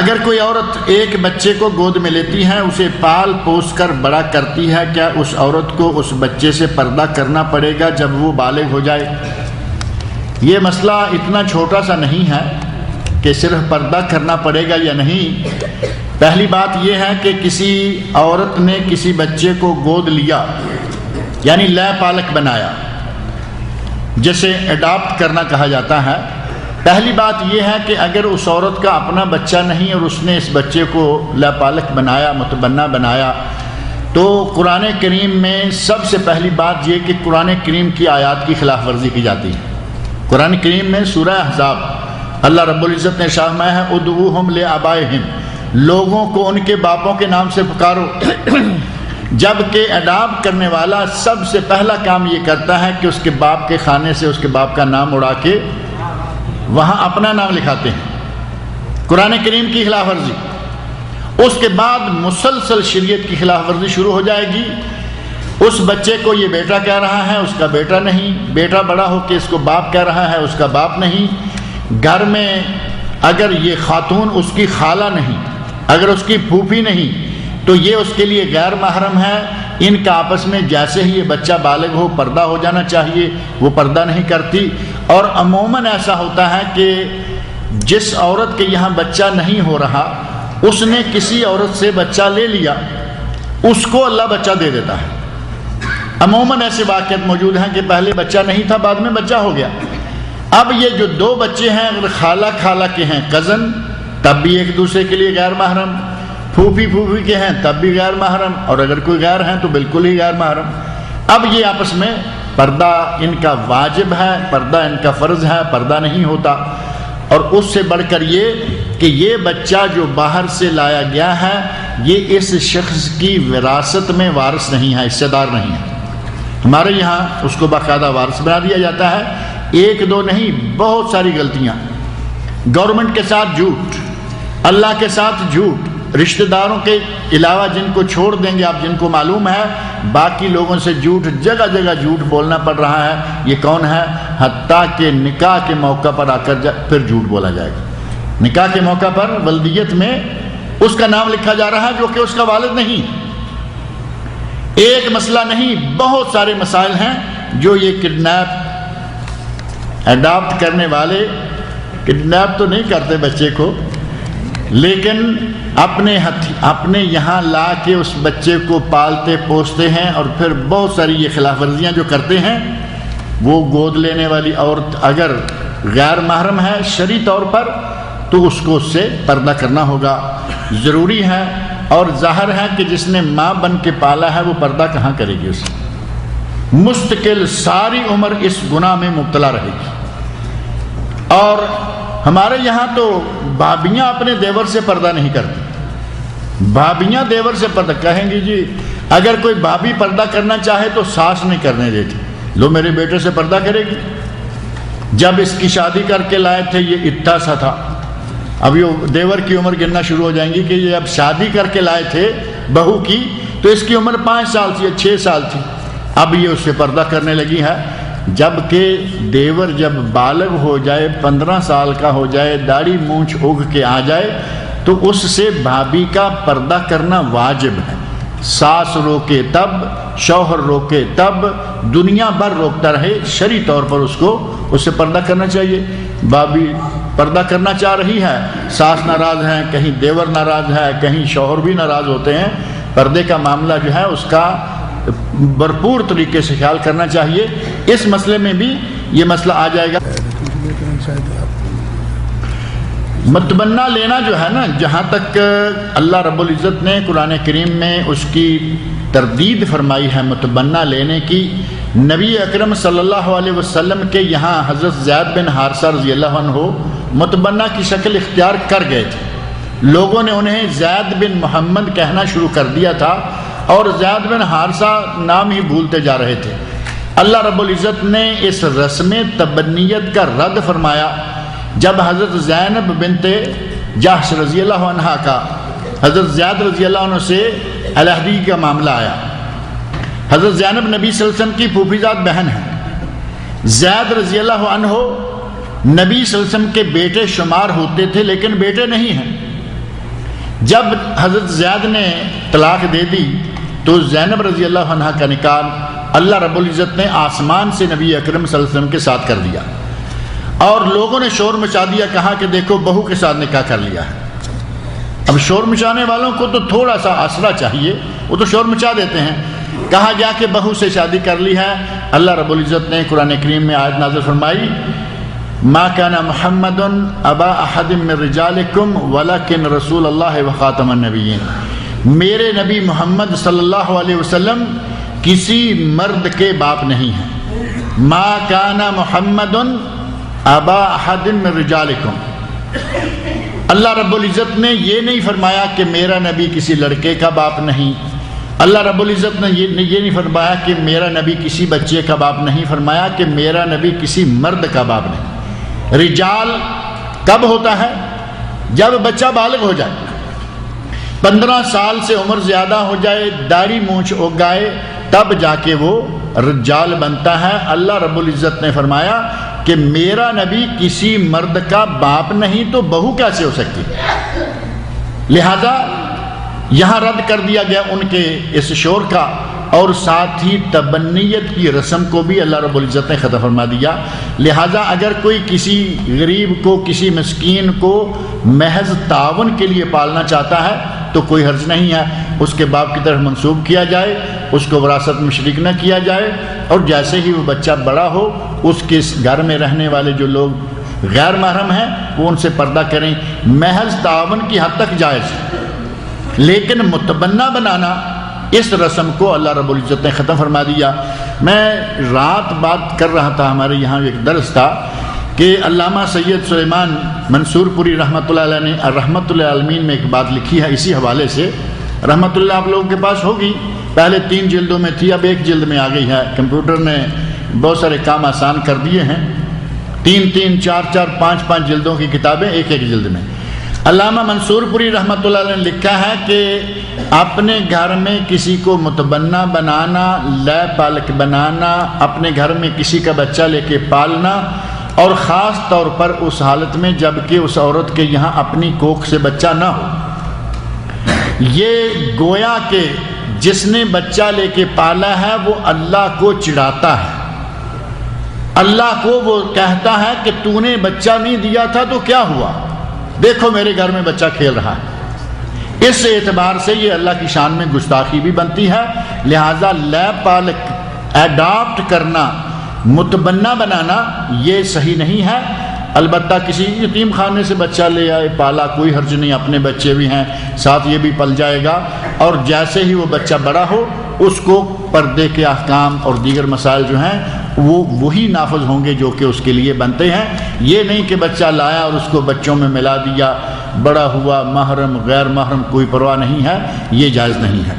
اگر کوئی عورت ایک بچے کو گود میں لیتی ہے، اسے پال پوس کر بڑا کرتی ہے، کیا اس عورت کو اس بچے سے پردہ کرنا پڑے گا جب وہ بالغ ہو جائے؟ یہ مسئلہ اتنا چھوٹا سا نہیں ہے کہ صرف پردہ کرنا پڑے گا یا نہیں۔ پہلی بات یہ ہے کہ کسی عورت نے کسی بچے کو گود لیا، یعنی لے پالک بنایا، جسے اڈاپٹ کرنا کہا جاتا ہے۔ پہلی بات یہ ہے کہ اگر اس عورت کا اپنا بچہ نہیں اور اس نے اس بچے کو لے پالک بنایا، متبنہ بنایا، تو قرآن کریم میں سب سے پہلی بات یہ کہ قرآن کریم کی آیات کی خلاف ورزی کی جاتی ہے۔ قرآن کریم میں سورہ احزاب اللہ رب العزت نے ارشاد فرمایا ہے ادعوہم لآبائہم، لوگوں کو ان کے باپوں کے نام سے پکارو، جبکہ اڈاپٹ کرنے والا سب سے پہلا کام یہ کرتا ہے کہ اس کے باپ کے خانے سے اس کے باپ کا نام اڑا کے وہاں اپنا نام لکھاتے ہیں۔ قرآن کریم کی خلاف ورزی، اس کے بعد مسلسل شریعت کی خلاف ورزی شروع ہو جائے گی۔ اس بچے کو یہ بیٹا کہہ رہا ہے، اس کا بیٹا نہیں، بیٹا بڑا ہو کے اس کو باپ کہہ رہا ہے، اس کا باپ نہیں۔ گھر میں اگر یہ خاتون اس کی خالہ نہیں، اگر اس کی پھوپھی نہیں، تو یہ اس کے لیے غیر محرم ہے۔ ان کا آپس میں جیسے ہی یہ بچہ بالغ ہو پردہ ہو جانا چاہیے، وہ پردہ نہیں کرتی۔ اور عموماً ایسا ہوتا ہے کہ جس عورت کے یہاں بچہ نہیں ہو رہا، اس نے کسی عورت سے بچہ لے لیا، اس کو اللہ بچہ دے دیتا ہے۔ عموماً ایسے واقعات موجود ہیں کہ پہلے بچہ نہیں تھا، بعد میں بچہ ہو گیا۔ اب یہ جو دو بچے ہیں، اگر خالہ کے ہیں، کزن، تب بھی ایک دوسرے کے لیے غیر محرم، پھوپھی کے ہیں تب بھی غیر محرم، اور اگر کوئی غیر ہیں تو بالکل ہی غیر محرم۔ اب یہ آپس میں پردہ ان کا واجب ہے، پردہ ان کا فرض ہے، پردہ نہیں ہوتا۔ اور اس سے بڑھ کر یہ کہ یہ بچہ جو باہر سے لایا گیا ہے، یہ اس شخص کی وراثت میں وارث نہیں ہے، حصہ دار نہیں ہے۔ ہمارے یہاں اس کو باقاعدہ وارث بنا دیا جاتا ہے۔ ایک دو نہیں، بہت ساری غلطیاں، گورنمنٹ کے ساتھ جھوٹ، اللہ کے ساتھ جھوٹ، رشتہ داروں کے علاوہ جن کو چھوڑ دیں گے آپ، جن کو معلوم ہے، باقی لوگوں سے جھوٹ، جگہ جگہ جھوٹ بولنا پڑ رہا ہے۔ یہ کون ہے؟ حتیٰ کہ نکاح کے موقع پر آ کر پھر جھوٹ بولا جائے گا۔ نکاح کے موقع پر ولدیت میں اس کا نام لکھا جا رہا ہے جو کہ اس کا والد نہیں۔ ایک مسئلہ نہیں، بہت سارے مسائل ہیں جو یہ کڈنیپ، اڈاپٹ کرنے والے کڈنیپ تو نہیں کرتے بچے کو، لیکن اپنے یہاں لا کے اس بچے کو پالتے پوستے ہیں، اور پھر بہت ساری یہ خلاف ورزیاں جو کرتے ہیں۔ وہ گود لینے والی عورت اگر غیر محرم ہے شرعی طور پر، تو اس کو اس سے پردہ کرنا ہوگا، ضروری ہے۔ اور ظاہر ہے کہ جس نے ماں بن کے پالا ہے وہ پردہ کہاں کرے گی؟ اسے مستقل ساری عمر اس گناہ میں مبتلا رہے گی۔ اور ہمارے یہاں تو بھابیاں اپنے دیور سے پردہ نہیں کرتی، بھابیاں دیور سے پردہ کہیں گی جی، اگر کوئی بھابی پردہ کرنا چاہے تو ساس نہیں کرنے دیتی، لو میرے بیٹے سے پردہ کرے گی۔ جب اس کی شادی کر کے لائے تھے یہ اتنا سا تھا، اب یہ دیور کی عمر گننا شروع ہو جائیں گی کہ یہ اب شادی کر کے لائے تھے بہو کی تو اس کی عمر 5 سال تھی یا 6 سال تھی، اب یہ اس سے پردہ کرنے لگی ہے۔ جبکہ دیور جب بالغ ہو جائے، 15 سال کا ہو جائے، داڑھی مونچھ اگ کے آ جائے، تو اس سے بھابی کا پردہ کرنا واجب ہے۔ ساس روکے تب، شوہر روکے تب، دنیا بھر روکتا رہے، شرعی طور پر اس سے پردہ کرنا چاہیے۔ بھابی پردہ کرنا چاہ رہی ہے، ساس ناراض ہیں، کہیں دیور ناراض ہے، کہیں شوہر بھی ناراض ہوتے ہیں، پردے کا معاملہ جو ہے اس کا بھرپور طریقے سے خیال کرنا چاہیے۔ اس مسئلے میں بھی یہ مسئلہ آ جائے گا۔ متبنہ لینا جو ہے نا، جہاں تک اللہ رب العزت نے قرآن کریم میں اس کی تردید فرمائی ہے متبنہ لینے کی، نبی اکرم صلی اللہ علیہ وسلم کے یہاں حضرت زید بن حارثہ رضی اللہ عنہ متبنہ کی شکل اختیار کر گئے تھے۔ لوگوں نے انہیں زید بن محمد کہنا شروع کر دیا تھا، اور زید بن حارثہ نام ہی بھولتے جا رہے تھے۔ اللہ رب العزت نے اس رسم تبنیت کا رد فرمایا جب حضرت زینب بنت جحش رضی اللہ عنہ کا حضرت زید رضی اللہ عنہ سے علیحدگی کا معاملہ آیا۔ حضرت زینب نبی صلی اللہ علیہ وسلم کی پھوپھیزاد بہن ہے۔ زید رضی اللہ عنہ نبی صلی اللہ علیہ وسلم کے بیٹے شمار ہوتے تھے لیکن بیٹے نہیں ہیں۔ جب حضرت زید نے طلاق دے دی تو زینب رضی اللہ عنہ کا نکاح اللہ رب العزت نے آسمان سے نبی اکرم صلی اللہ علیہ وسلم کے ساتھ کر دیا، اور لوگوں نے شور مچا دیا، کہا کہ دیکھو بہو کے ساتھ نکاح کر لیا ہے۔ اب شور مچانے والوں کو تو تھوڑا سا آسرا چاہیے، وہ تو شور مچا دیتے ہیں۔ کہا گیا کہ بہو سے شادی کر لی ہے۔ اللہ رب العزت نے قرآن کریم میں آیت نازل فرمائی، ما کان محمد ابا احد من رجالکم ولکن رسول اللہ وخاتم النبیین، میرے نبی محمد صلی اللہ علیہ وسلم کسی مرد کے باپ نہیں ہیں۔ ما کان محمد ابا احد من رجالکم، اللہ رب العزت نے یہ نہیں فرمایا کہ میرا نبی کسی لڑکے کا باپ نہیں، اللہ رب العزت نے یہ نہیں فرمایا کہ میرا نبی کسی بچے کا باپ نہیں، فرمایا کہ میرا نبی کسی مرد کا باپ نہیں۔ رجال کب ہوتا ہے؟ جب بچہ بالغ ہو جائے، 15 سال سے عمر زیادہ ہو جائے، داڑھی مونچھ اگائے، تب جا کے وہ رجال بنتا ہے۔ اللہ رب العزت نے فرمایا کہ میرا نبی کسی مرد کا باپ نہیں، تو بہو کیسے ہو سکتی؟ لہذا یہاں رد کر دیا گیا ان کے اس شور کا، اور ساتھ ہی تبنیت کی رسم کو بھی اللہ رب العزت نے ختم فرما دیا۔ لہذا اگر کوئی کسی غریب کو، کسی مسکین کو محض تعاون کے لیے پالنا چاہتا ہے تو کوئی حرج نہیں ہے، اس کے باپ کی طرف منسوب کیا جائے، اس کو وراثت میں شریک نہ کیا جائے، اور جیسے ہی وہ بچہ بڑا ہو اس کے گھر میں رہنے والے جو لوگ غیر محرم ہیں وہ ان سے پردہ کریں۔ محض تعاون کی حد تک جائز ہے، لیکن متبنہ بنانا اس رسم کو اللہ رب العزت نے ختم فرما دیا۔ میں رات بات کر رہا تھا، ہمارے یہاں ایک درس تھا کہ علامہ سید سلیمان منصور پوری رحمۃ اللہ علیہ نے رحمۃ اللہ عالمین میں ایک بات لکھی ہے اسی حوالے سے۔ رحمۃ اللہ آپ لوگوں کے پاس ہوگی، پہلے 3 جلدوں میں تھی، اب 1 جلد میں آ گئی ہے۔ کمپیوٹر نے بہت سارے کام آسان کر دیے ہیں، 3 4 5 جلدوں کی کتابیں 1 جلد میں۔ علامہ منصور پوری رحمۃ اللہ علیہ نے لکھا ہے کہ اپنے گھر میں کسی کو متبنہ بنانا، لے پالک بنانا، اپنے گھر میں کسی کا بچہ لے کے پالنا، اور خاص طور پر اس حالت میں جب کہ اس عورت کے یہاں اپنی کوکھ سے بچہ نہ ہو، یہ گویا کہ جس نے بچہ لے کے پالا ہے وہ اللہ کو چڑھاتا ہے، اللہ کو وہ کہتا ہے کہ تو نے بچہ نہیں دیا تھا تو کیا ہوا، دیکھو میرے گھر میں بچہ کھیل رہا ہے۔ اس اعتبار سے یہ اللہ کی شان میں گستاخی بھی بنتی ہے۔ لہذا لے پالک ایڈاپٹ کرنا، متبنہ بنانا یہ صحیح نہیں ہے۔ البتہ کسی یتیم خانے سے بچہ لے آئے، پالا، کوئی حرج نہیں، اپنے بچے بھی ہیں ساتھ یہ بھی پل جائے گا، اور جیسے ہی وہ بچہ بڑا ہو اس کو پردے کے احکام اور دیگر مسائل جو ہیں وہ وہی نافذ ہوں گے جو کہ اس کے لیے بنتے ہیں۔ یہ نہیں کہ بچہ لایا اور اس کو بچوں میں ملا دیا، بڑا ہوا، محرم غیر محرم کوئی پرواہ نہیں ہے، یہ جائز نہیں ہے۔